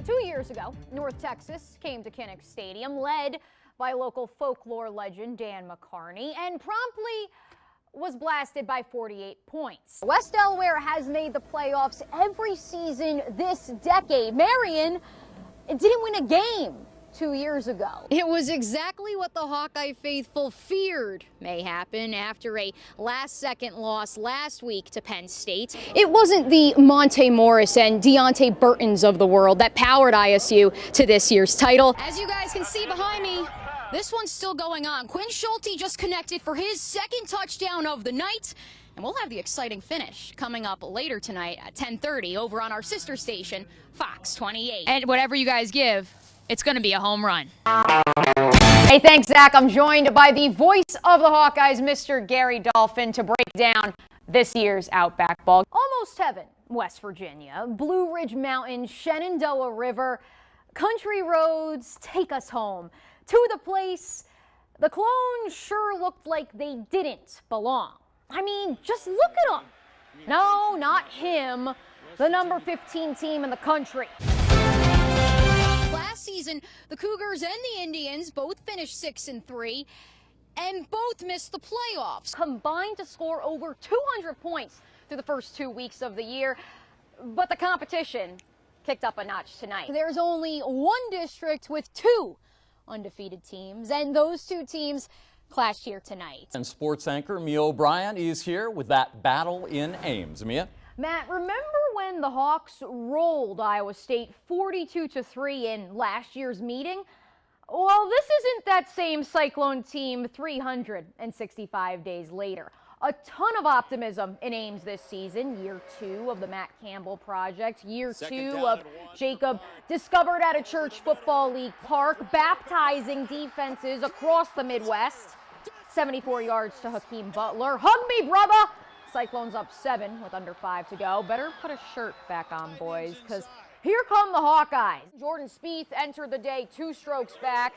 2 years ago, North Texas came to Kinnick Stadium, led by local folklore legend Dan McCarney, and promptly was blasted by 48 points. West Delaware has made the playoffs every season this decade. Marion didn't win a game 2 years ago. It was exactly what the Hawkeye faithful feared may happen after a last-second loss last week to Penn State. It wasn't the Monte Morris and Deontay Burtons of the world that powered ISU to this year's title. As you guys can see behind me, this one's still going on. Quinn Schulte just connected for his second touchdown of the night. And we'll have the exciting finish coming up later tonight at 10:30 over on our sister station, Fox 28. And whatever you guys give, it's going to be a home run. Hey, thanks, Zach. I'm joined by the voice of the Hawkeyes, Mr. Gary Dolphin, to break down this year's Outback Ball. Almost heaven, West Virginia. Blue Ridge Mountains, Shenandoah River, country roads take us home to the place the clones sure looked like they didn't belong. I mean, just look at him. No, not him. The number 15 team in the country. Last season, the Cougars and the Indians both finished 6-3 and both missed the playoffs. Combined to score over 200 points through the first 2 weeks of the year, but the competition kicked up a notch tonight. There's only one district with two undefeated teams, and those two teams clashed here tonight. And sports anchor Mia O'Brien is here with that battle in Ames. Mia? Matt, remember when the Hawks rolled Iowa State 42-3 in last year's meeting? Well, this isn't that same Cyclone team 365 days later. A ton of optimism in Ames this season. Year 2 of the Matt Campbell project. Year 2 of Jacob discovered at a church football league park, baptizing defenses across the Midwest. 74 yards to Hakeem Butler. Hug me, brother! Cyclones up 7 with under 5 to go. Better put a shirt back on, boys, because here come the Hawkeyes. Jordan Spieth entered the day 2 strokes back,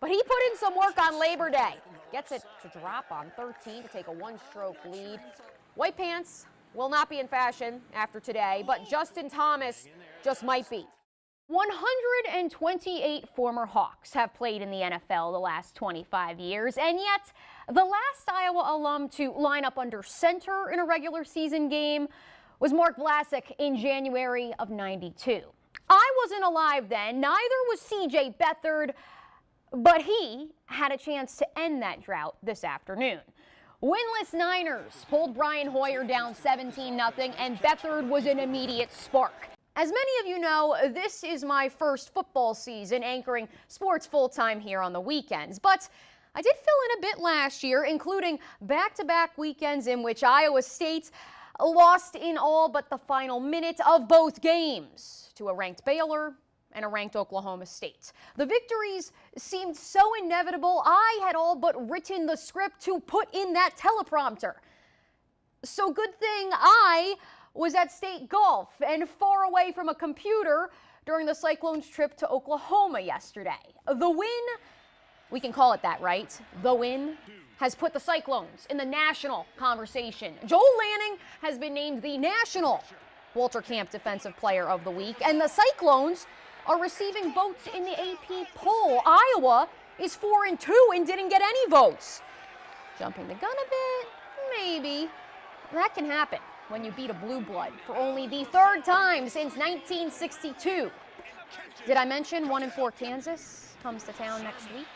but he put in some work on Labor Day. Gets it to drop on 13 to take a 1-stroke lead. White pants will not be in fashion after today, but Justin Thomas just might be. 128 former Hawks have played in the NFL the last 25 years, and yet the last Iowa alum to line up under center in a regular season game was Mark Vlasic in January of '92. I wasn't alive then, neither was C.J. Beathard, but he had a chance to end that drought this afternoon. Winless Niners pulled Brian Hoyer down 17-0, and Beathard was an immediate spark. As many of you know, this is my first football season anchoring sports full-time here on the weekends, but I did fill in a bit last year, including back-to-back weekends in which Iowa State lost in all but the final minute of both games to a ranked Baylor and a ranked Oklahoma State. The victories seemed so inevitable, I had all but written the script to put in that teleprompter. So good thing I was at state golf and far away from a computer during the Cyclones' trip to Oklahoma yesterday. The win, we can call it that, right? The win has put the Cyclones in the national conversation. Joel Lanning has been named the national Walter Camp Defensive Player of the Week, and the Cyclones are receiving votes in the AP poll. Iowa is 4-2 and didn't get any votes. Jumping the gun a bit? Maybe. That can happen when you beat a blue blood for only the 3rd time since 1962. Did I mention 1-4 Kansas comes to town next week?